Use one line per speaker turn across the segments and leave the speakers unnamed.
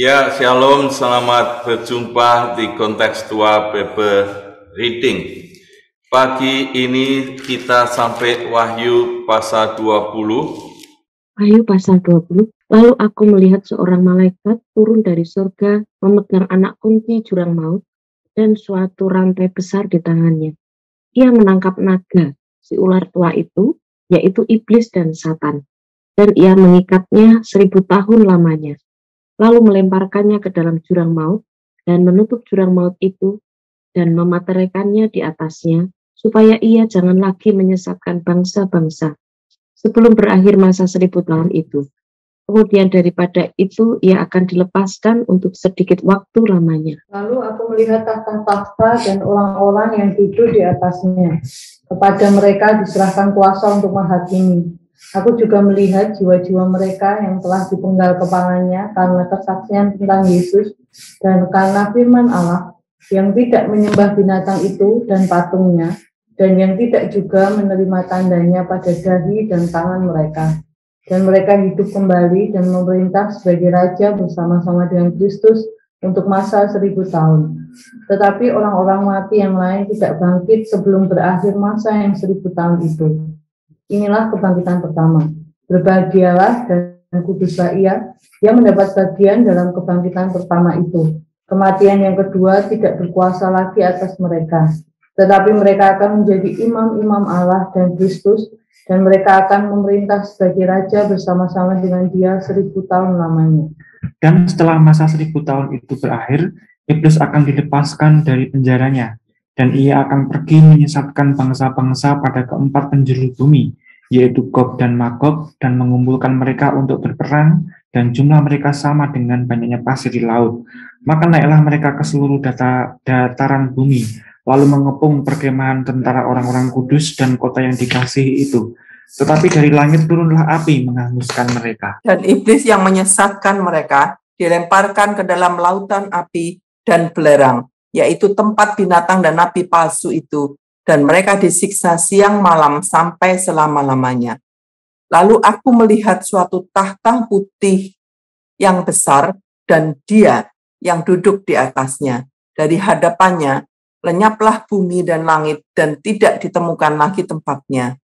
Ya, Shalom, selamat berjumpa di kontekstual Bible Reading. Pagi ini kita sampai Wahyu pasal 20.
Wahyu pasal 20. Lalu aku melihat seorang malaikat turun dari surga, memegang anak kunci jurang maut dan suatu rantai besar di tangannya. Ia menangkap naga, si ular tua itu, yaitu iblis dan Satan, dan ia mengikatnya 1000 tahun lamanya, lalu melemparkannya ke dalam jurang maut dan menutup jurang maut itu dan memateraikannya di atasnya, supaya ia jangan lagi menyesatkan bangsa-bangsa sebelum berakhir masa 1000 tahun itu. Kemudian daripada itu ia akan dilepaskan untuk sedikit waktu lamanya.
Lalu aku melihat tahta-tahta dan orang-orang yang duduk di atasnya. Kepada mereka diserahkan kuasa untuk menghakimi. Aku juga melihat jiwa-jiwa mereka yang telah dipenggal kepalanya karena kesaksian tentang Yesus dan karena firman Allah, yang tidak menyembah binatang itu dan patungnya, dan yang tidak juga menerima tandanya pada dahi dan tangan mereka. Dan mereka hidup kembali dan memerintah sebagai raja bersama-sama dengan Kristus untuk masa 1000 tahun. Tetapi orang-orang mati yang lain tidak bangkit sebelum berakhir masa yang 1000 tahun itu. Inilah kebangkitan pertama. Berbahagialah dan kuduslah ia yang mendapat bagian dalam kebangkitan pertama itu. Kematian yang kedua tidak berkuasa lagi atas mereka, tetapi mereka akan menjadi imam-imam Allah dan Kristus, dan mereka akan memerintah sebagai raja bersama-sama dengan dia 1000 tahun lamanya.
Dan setelah masa 1000 tahun itu berakhir, iblis akan dilepaskan dari penjaranya, dan ia akan pergi menyesatkan bangsa-bangsa pada keempat penjuru bumi, yaitu Gog dan Magog, dan mengumpulkan mereka untuk berperang, dan jumlah mereka sama dengan banyaknya pasir di laut. Maka naiklah mereka ke seluruh dataran bumi, lalu mengepung perkemahan tentara orang-orang kudus dan kota yang dikasihi itu. Tetapi dari langit turunlah api menghanguskan mereka.
Dan iblis yang menyesatkan mereka dilemparkan ke dalam lautan api dan belerang, yaitu tempat binatang dan nabi palsu itu, dan mereka disiksa siang malam sampai selama-lamanya. Lalu aku melihat suatu tahta putih yang besar, dan dia yang duduk di atasnya. Dari hadapannya lenyaplah bumi dan langit, dan tidak ditemukan lagi tempatnya.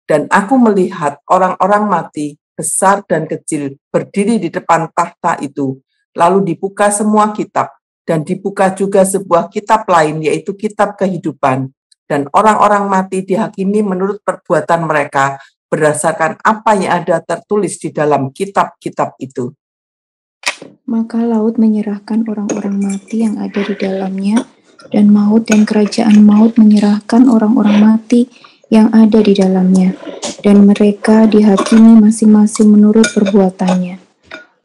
Dan aku melihat orang-orang mati, besar dan kecil, berdiri di depan tahta itu. Lalu dibuka semua kitab, dan dibuka juga sebuah kitab lain, yaitu kitab kehidupan. Dan orang-orang mati dihakimi menurut perbuatan mereka, berdasarkan apa yang ada tertulis di dalam kitab-kitab itu.
Maka laut menyerahkan orang-orang mati yang ada di dalamnya, dan maut dan kerajaan maut menyerahkan orang-orang mati yang ada di dalamnya, dan mereka dihakimi masing-masing menurut perbuatannya.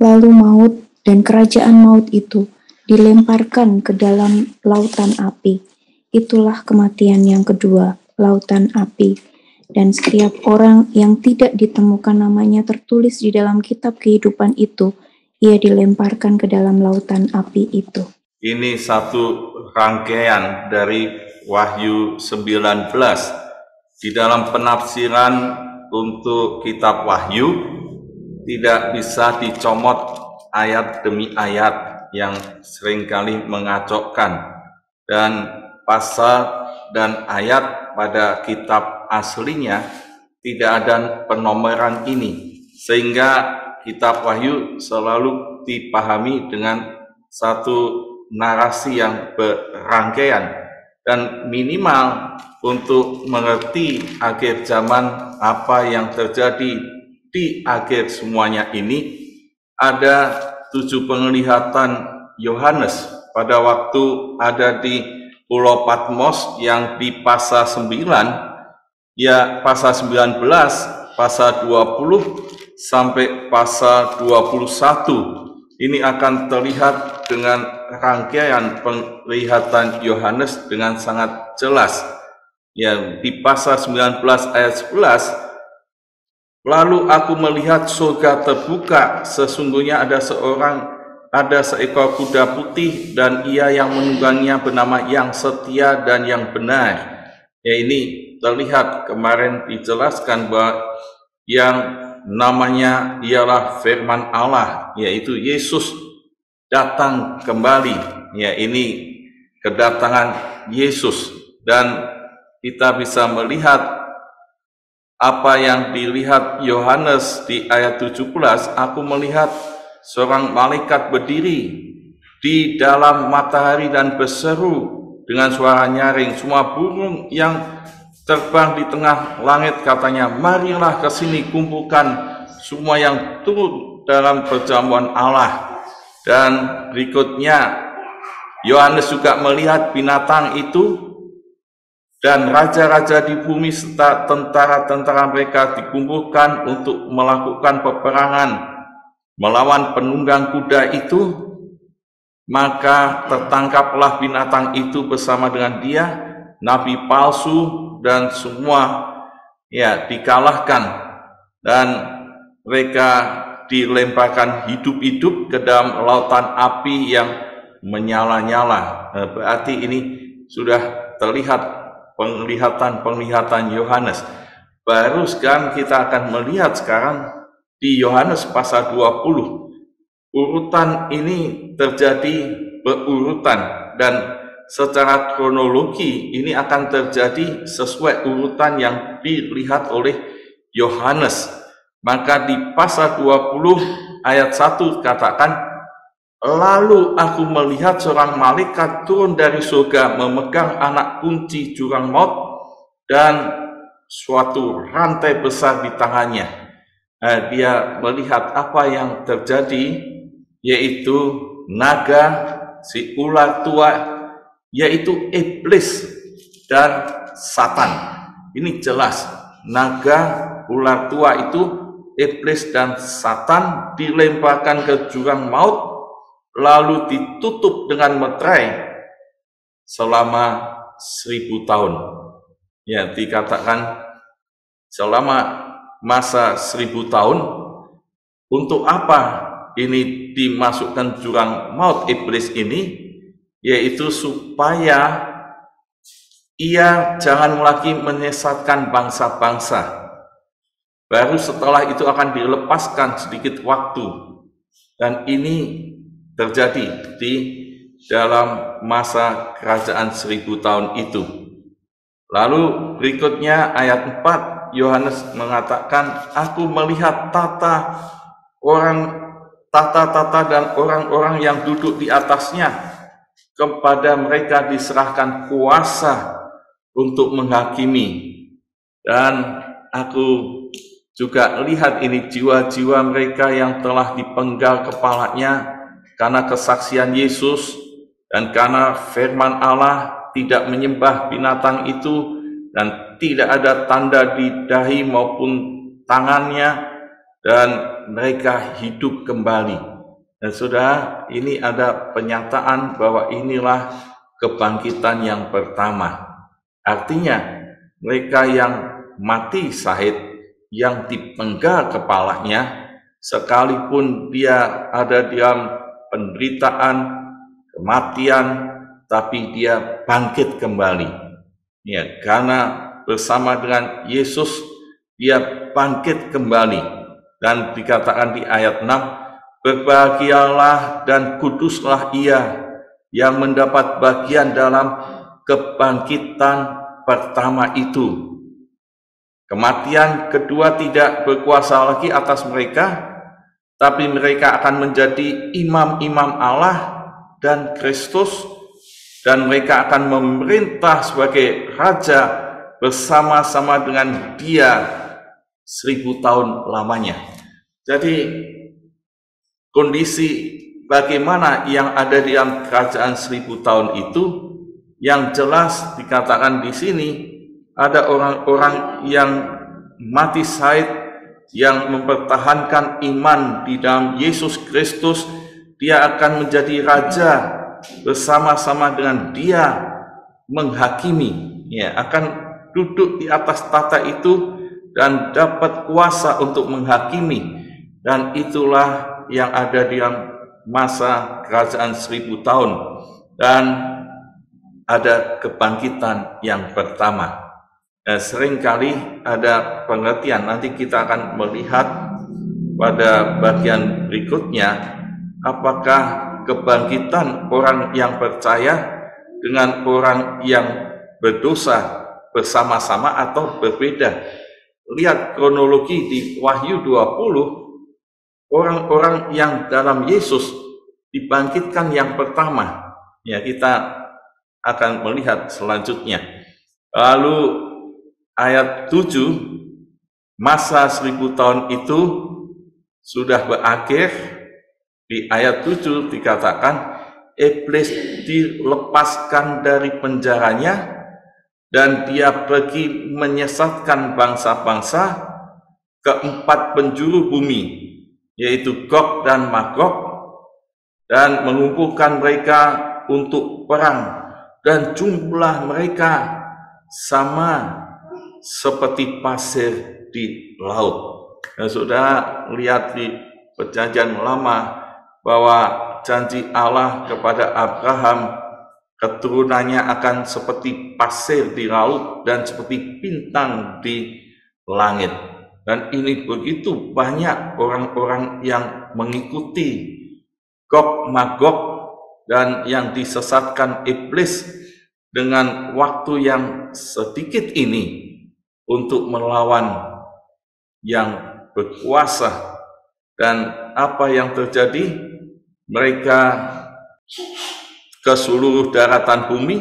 Lalu maut dan kerajaan maut itu dilemparkan ke dalam lautan api. Itulah kematian yang kedua, lautan api. Dan setiap orang yang tidak ditemukan namanya tertulis di dalam kitab kehidupan itu, ia dilemparkan ke dalam lautan api itu.
Ini satu rangkaian dari Wahyu 19. Di dalam penafsiran untuk kitab Wahyu, tidak bisa dicomot ayat demi ayat yang seringkali mengacaukan. Dan pasal dan ayat pada kitab aslinya tidak ada penomoran ini. Sehingga kitab Wahyu selalu dipahami dengan satu narasi yang berangkaian, dan minimal untuk mengerti akhir zaman apa yang terjadi di akhir semuanya ini, ada 7 penglihatan Yohanes pada waktu ada di Pulau Patmos yang di pasal 9, ya pasal 19, pasal 20 sampai pasal 21. Ini akan terlihat dengan rangkaian penglihatan Yohanes dengan sangat jelas. Ya, di pasal 19 ayat 11, lalu aku melihat surga terbuka, sesungguhnya ada seekor kuda putih, dan ia yang menunggangnya bernama Yang Setia dan Yang Benar. Ya, ini terlihat kemarin dijelaskan bahwa yang namanya ialah firman Allah, yaitu Yesus. datang kembali. Ya, ini kedatangan Yesus, dan kita bisa melihat apa yang dilihat Yohanes di ayat 17. Aku melihat seorang malaikat berdiri di dalam matahari dan berseru dengan suara nyaring. Semua burung yang terbang di tengah langit, katanya, marilah ke sini, kumpulkan semua yang turut dalam perjamuan Allah. Dan berikutnya Yohanes juga melihat binatang itu, dan raja-raja di bumi serta tentara-tentara mereka dikumpulkan untuk melakukan peperangan melawan penunggang kuda itu. Maka tertangkaplah binatang itu bersama dengan dia, nabi palsu, dan semua dikalahkan, dan mereka dilemparkan hidup-hidup ke dalam lautan api yang menyala-nyala. Berarti ini sudah terlihat penglihatan Yohanes. Baru sekarang kita akan melihat sekarang di Yohanes pasal 20. Urutan ini terjadi berurutan, dan secara kronologi ini akan terjadi sesuai urutan yang dilihat oleh Yohanes. Maka di pasal 20 ayat 1 katakan, lalu aku melihat seorang malaikat turun dari surga memegang anak kunci jurang maut dan suatu rantai besar di tangannya. Dia melihat apa yang terjadi, yaitu naga, si ular tua, yaitu iblis dan Satan. Ini jelas, naga, ular tua itu iblis dan Satan dilemparkan ke jurang maut, lalu ditutup dengan meterai selama 1000 tahun. Ya, dikatakan selama masa 1000 tahun. Untuk apa ini dimasukkan jurang maut iblis ini? Yaitu supaya ia jangan lagi menyesatkan bangsa-bangsa. Baru setelah itu akan dilepaskan sedikit waktu. Dan ini terjadi di dalam masa kerajaan 1000 tahun itu. Lalu berikutnya ayat 4, Yohanes mengatakan, aku melihat tata dan orang-orang yang duduk di atasnya. Kepada mereka diserahkan kuasa untuk menghakimi. Dan aku juga lihat ini jiwa-jiwa mereka yang telah dipenggal kepalanya karena kesaksian Yesus dan karena firman Allah, tidak menyembah binatang itu dan tidak ada tanda di dahi maupun tangannya, dan mereka hidup kembali. Dan saudara, ini ada penyataan bahwa inilah kebangkitan yang pertama. Artinya mereka yang mati syahid, yang dipenggal kepalanya, sekalipun dia ada dalam penderitaan, kematian, tapi dia bangkit kembali. Ya, karena bersama dengan Yesus dia bangkit kembali. Dan dikatakan di ayat 6, berbahagialah dan kuduslah ia yang mendapat bagian dalam kebangkitan pertama itu. Kematian kedua tidak berkuasa lagi atas mereka, tapi mereka akan menjadi imam-imam Allah dan Kristus, dan mereka akan memerintah sebagai raja bersama-sama dengan Dia 1000 tahun lamanya. Jadi kondisi bagaimana yang ada di dalam kerajaan 1000 tahun itu, yang jelas dikatakan di sini, ada orang-orang yang mati syahid, yang mempertahankan iman di dalam Yesus Kristus. Dia akan menjadi raja bersama-sama dengan Dia menghakimi, ya, akan duduk di atas tata itu dan dapat kuasa untuk menghakimi. Dan itulah yang ada di dalam masa kerajaan 1000 tahun, dan ada kebangkitan yang pertama. Seringkali ada pengertian, nanti kita akan melihat pada bagian berikutnya, apakah kebangkitan orang yang percaya dengan orang yang berdosa bersama-sama atau berbeda. Lihat kronologi di Wahyu 20, orang-orang yang dalam Yesus dibangkitkan yang pertama. Ya, kita akan melihat selanjutnya. Lalu ayat 7, masa 1000 tahun itu sudah berakhir. Di ayat 7 dikatakan iblis dilepaskan dari penjaranya dan dia pergi menyesatkan bangsa-bangsa ke 4 penjuru bumi, yaitu Gog dan Magog, dan mengumpulkan mereka untuk perang, dan jumlah mereka sama seperti pasir di laut. Nah, saudara lihat di Perjanjian Lama bahwa janji Allah kepada Abraham, keturunannya akan seperti pasir di laut dan seperti bintang di langit. Dan ini begitu banyak orang-orang yang mengikuti Gog Magog dan yang disesatkan iblis dengan waktu yang sedikit ini untuk melawan yang berkuasa. Dan apa yang terjadi? Mereka ke seluruh daratan bumi,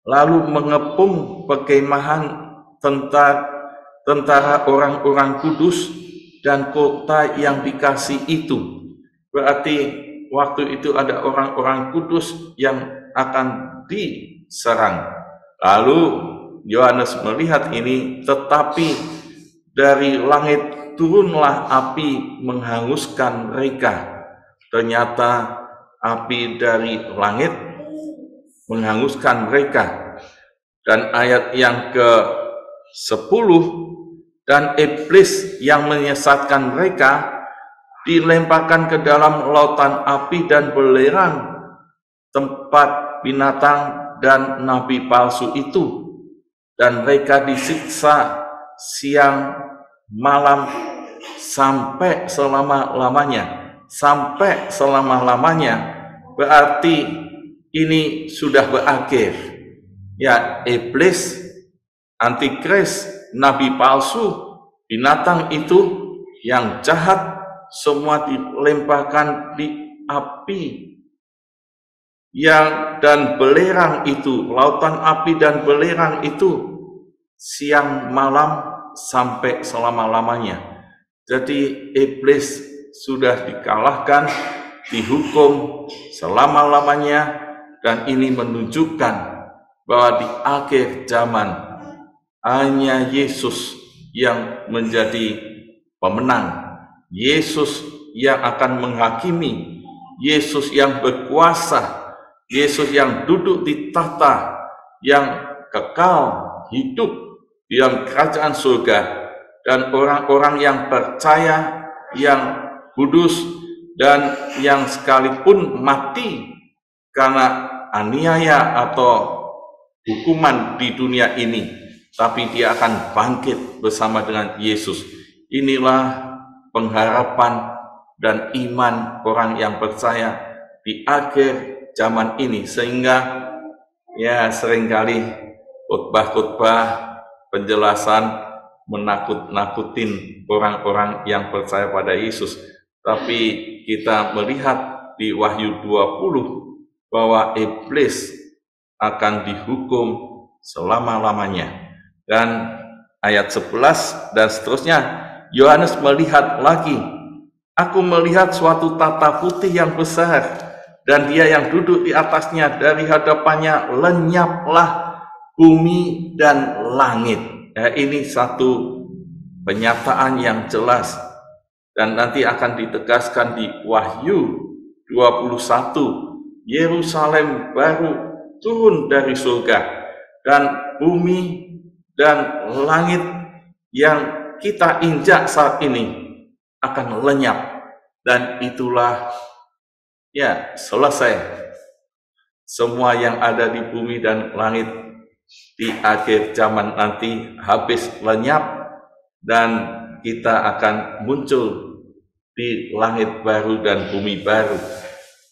lalu mengepung perkemahan tentara orang-orang kudus dan kota yang dikasih itu. Berarti waktu itu ada orang-orang kudus yang akan diserang. Lalu Yohanes melihat ini, tetapi dari langit turunlah api menghanguskan mereka. Ternyata api dari langit menghanguskan mereka. Dan ayat yang ke-10, dan iblis yang menyesatkan mereka dilemparkan ke dalam lautan api dan belerang, tempat binatang dan nabi palsu itu, dan mereka disiksa siang malam sampai selama-lamanya. Sampai selama-lamanya berarti ini sudah berakhir. Ya, iblis, antikris, nabi palsu, binatang itu yang jahat, semua dilemparkan di api dan belerang itu, lautan api dan belerang itu, siang malam sampai selama-lamanya. Jadi iblis sudah dikalahkan, dihukum selama-lamanya, dan ini menunjukkan bahwa di akhir zaman hanya Yesus yang menjadi pemenang, Yesus yang akan menghakimi, Yesus yang berkuasa, Yesus yang duduk di tahta yang kekal hidup di dalam kerajaan surga, dan orang-orang yang percaya, yang kudus, dan yang sekalipun mati karena aniaya atau hukuman di dunia ini, tapi dia akan bangkit bersama dengan Yesus. Inilah pengharapan dan iman orang yang percaya di akhir zaman ini, sehingga ya seringkali khotbah-khotbah penjelasan menakut-nakutin orang-orang yang percaya pada Yesus. Tapi kita melihat di Wahyu 20 bahwa iblis akan dihukum selama-lamanya. Dan ayat 11 dan seterusnya, Yohanes melihat lagi, aku melihat suatu tata putih yang besar, dan dia yang duduk di atasnya, dari hadapannya lenyaplah bumi dan langit. Ya, ini satu penyataan yang jelas, dan nanti akan ditegaskan di Wahyu 21, Yerusalem baru turun dari surga, dan bumi dan langit yang kita injak saat ini akan lenyap, dan itulah ya selesai semua yang ada di bumi dan langit di akhir zaman nanti habis lenyap, dan kita akan muncul di langit baru dan bumi baru.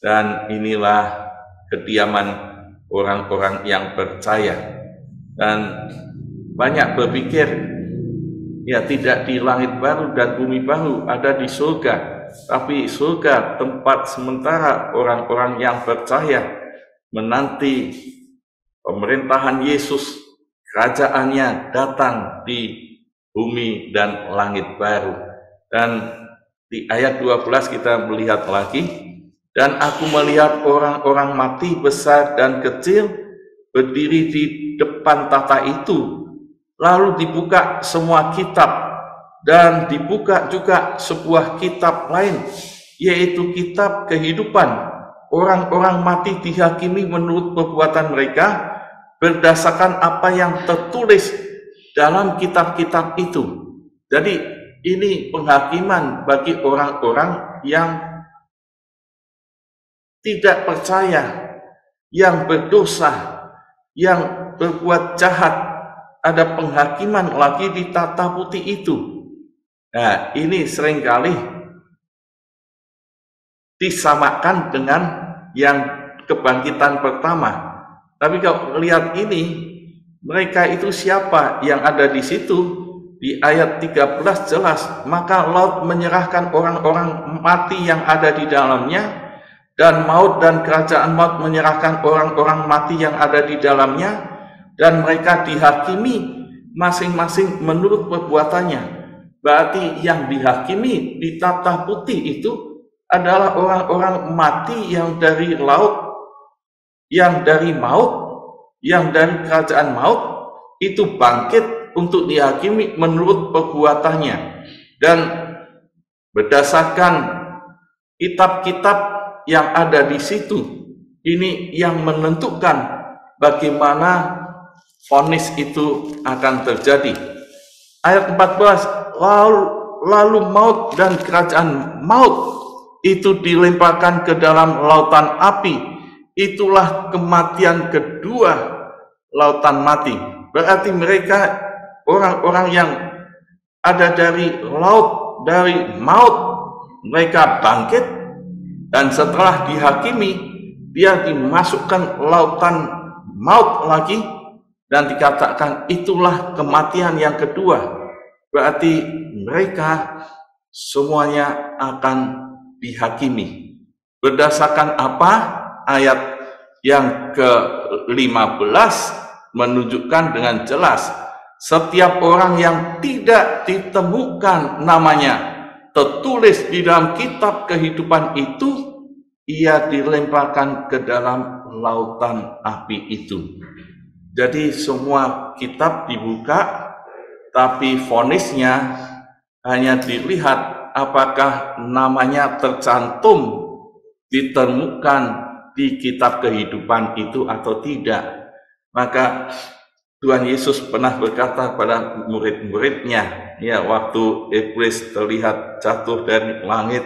Dan inilah kediaman orang-orang yang percaya. Dan banyak berpikir, ya tidak di langit baru dan bumi baru, ada di surga. Tapi surga tempat sementara orang-orang yang percaya menanti pemerintahan Yesus, kerajaannya datang di bumi dan langit baru. Dan di ayat 12 kita melihat lagi, dan aku melihat orang-orang mati besar dan kecil berdiri di depan tahta itu, lalu dibuka semua kitab, dan dibuka juga sebuah kitab lain, yaitu kitab kehidupan. Orang-orang mati dihakimi menurut perbuatan mereka berdasarkan apa yang tertulis dalam kitab-kitab itu. Jadi ini penghakiman bagi orang-orang yang tidak percaya, yang berdosa, yang berbuat jahat. Ada penghakiman lagi di tahta putih itu. Nah, ini seringkali disamakan dengan yang kebangkitan pertama. Tapi kalau lihat ini, mereka itu siapa yang ada di situ? Di ayat 13 jelas, maka laut menyerahkan orang-orang mati yang ada di dalamnya, dan maut dan kerajaan maut menyerahkan orang-orang mati yang ada di dalamnya, dan mereka dihakimi masing-masing menurut perbuatannya. Berarti yang dihakimi di tahta putih itu adalah orang-orang mati yang dari laut, yang dari maut, yang dari kerajaan maut, itu bangkit untuk dihakimi menurut perbuatannya. Dan berdasarkan kitab-kitab yang ada di situ, ini yang menentukan bagaimana vonis itu akan terjadi. Ayat 14, lalu maut dan kerajaan maut itu dilemparkan ke dalam lautan api. Itulah kematian kedua, lautan mati. Berarti mereka orang-orang yang ada dari laut, dari maut, mereka bangkit, dan setelah dihakimi, dia dimasukkan lautan maut lagi, dan dikatakan itulah kematian yang kedua. Berarti mereka semuanya akan dihakimi. Berdasarkan apa? Ayat yang ke-15 menunjukkan dengan jelas, setiap orang yang tidak ditemukan namanya tertulis di dalam kitab kehidupan itu, ia dilemparkan ke dalam lautan api itu. Jadi semua kitab dibuka, tapi vonisnya hanya dilihat apakah namanya tercantum, ditemukan di kitab kehidupan itu atau tidak. Maka Tuhan Yesus pernah berkata pada murid-muridnya, ya, waktu iblis terlihat jatuh dari langit,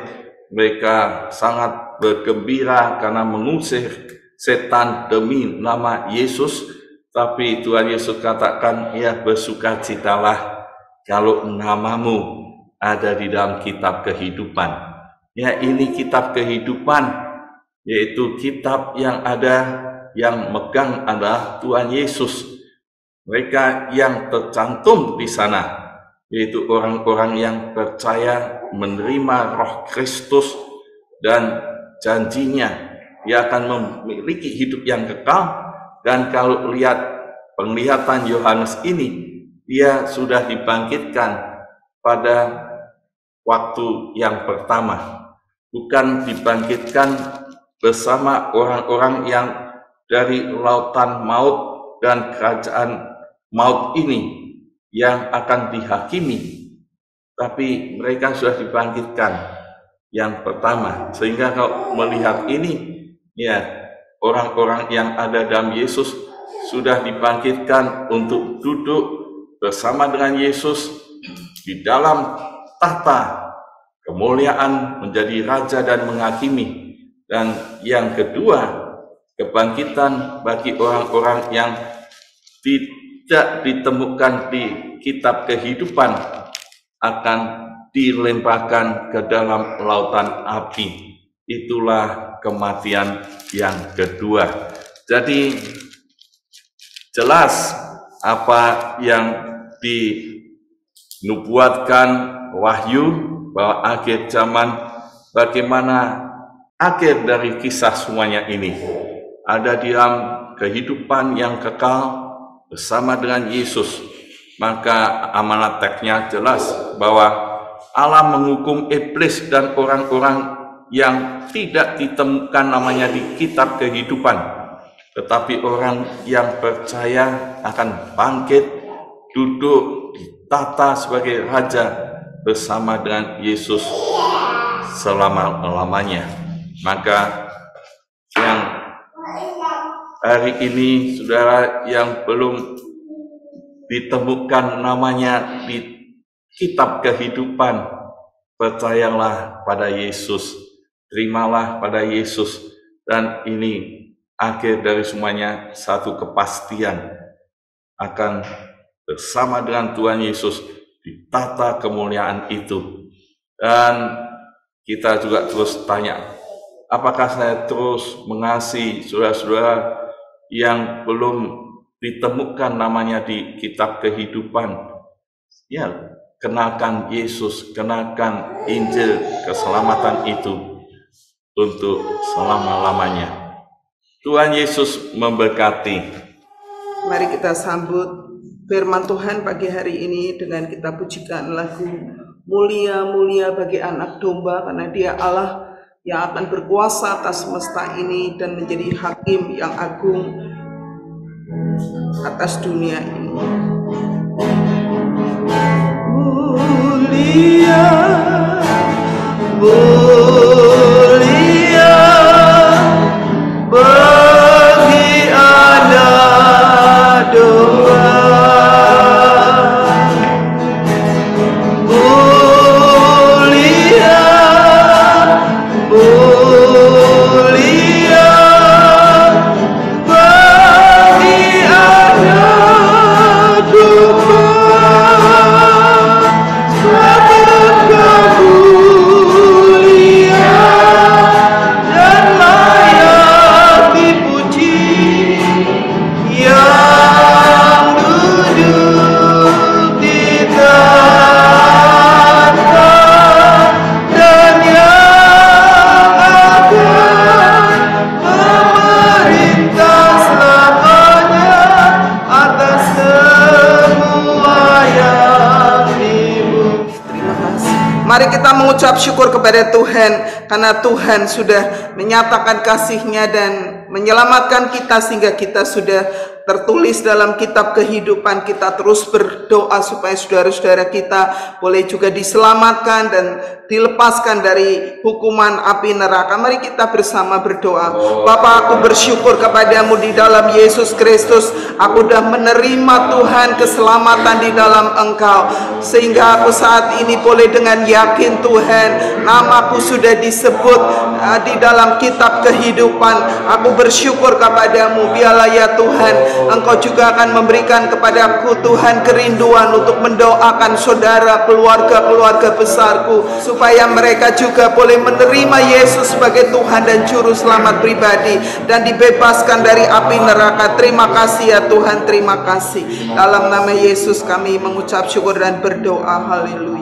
mereka sangat bergembira karena mengusir setan demi nama Yesus. Tapi Tuhan Yesus katakan, ya, bersukacitalah kalau namamu ada di dalam kitab kehidupan. Ya, ini kitab kehidupan, yaitu kitab yang ada, yang megang adalah Tuhan Yesus. Mereka yang tercantum di sana, yaitu orang-orang yang percaya menerima Roh Kristus dan janjinya, dia akan memiliki hidup yang kekal. Dan kalau lihat penglihatan Yohanes ini, dia sudah dibangkitkan pada waktu yang pertama, bukan dibangkitkan bersama orang-orang yang dari lautan maut dan kerajaan maut ini yang akan dihakimi, tapi mereka sudah dibangkitkan yang pertama. Sehingga kalau melihat ini, ya, orang-orang yang ada dalam Yesus sudah dibangkitkan untuk duduk bersama dengan Yesus di dalam tahta kemuliaan, menjadi raja dan menghakimi. Dan yang kedua, kebangkitan bagi orang-orang yang tidak ditemukan di kitab kehidupan akan dilemparkan ke dalam lautan api. Itulah kematian yang kedua. Jadi jelas apa yang dinubuatkan Wahyu bahwa akhir zaman, bagaimana akhir dari kisah semuanya ini ada di dalam kehidupan yang kekal bersama dengan Yesus. Maka amanat teksnya jelas bahwa Allah menghukum iblis dan orang-orang yang tidak ditemukan namanya di kitab kehidupan, tetapi orang yang percaya akan bangkit, duduk ditata sebagai raja bersama dengan Yesus selama-lamanya. Maka yang hari ini, saudara, yang belum ditemukan namanya di kitab kehidupan, percayalah pada Yesus, terimalah pada Yesus, dan ini akhir dari semuanya, satu kepastian akan bersama dengan Tuhan Yesus di tata kemuliaan itu. Dan kita juga terus tanya, apakah saya terus mengasihi saudara-saudara yang belum ditemukan namanya di kitab kehidupan? Ya, kenalkan Yesus, kenalkan Injil keselamatan itu untuk selama-lamanya. Tuhan Yesus memberkati.
Mari kita sambut firman Tuhan pagi hari ini dengan kita pujikan lagu Mulia Mulia bagi Anak Domba, karena Dia Allah yang akan berkuasa atas semesta ini dan menjadi hakim yang agung atas dunia ini. Mulia, mulia bagi Anak Domba. Mulia, mulia bagi Anak Domba. Sebab kemuliaan dan layak dipuji yang duduk di tahta dan yang akan memerintah selamanya atas semua yang di bumi. Terima kasih. Mari kita mengucap syukur kepada Tuhan, karena Tuhan sudah menyatakan kasih-Nya dan menyelamatkan kita sehingga kita sudah tertulis dalam kitab kehidupan. Kita terus berdoa supaya saudara-saudara kita boleh juga diselamatkan dan dilepaskan dari hukuman api neraka. Mari kita bersama berdoa. Bapa, aku bersyukur kepadamu di dalam Yesus Kristus. Aku sudah menerima Tuhan keselamatan di dalam Engkau, sehingga aku saat ini boleh dengan yakin Tuhan, namaku sudah disebut di dalam kitab kehidupan. Aku bersyukur kepadamu. Biarlah ya Tuhan, Engkau juga akan memberikan kepadaku Tuhan kerinduan untuk mendoakan saudara, keluarga-keluarga besarku, supaya mereka juga boleh menerima Yesus sebagai Tuhan dan Juru Selamat pribadi dan dibebaskan dari api neraka. Terima kasih ya Tuhan, terima kasih. Dalam nama Yesus kami mengucap syukur dan berdoa. Haleluya.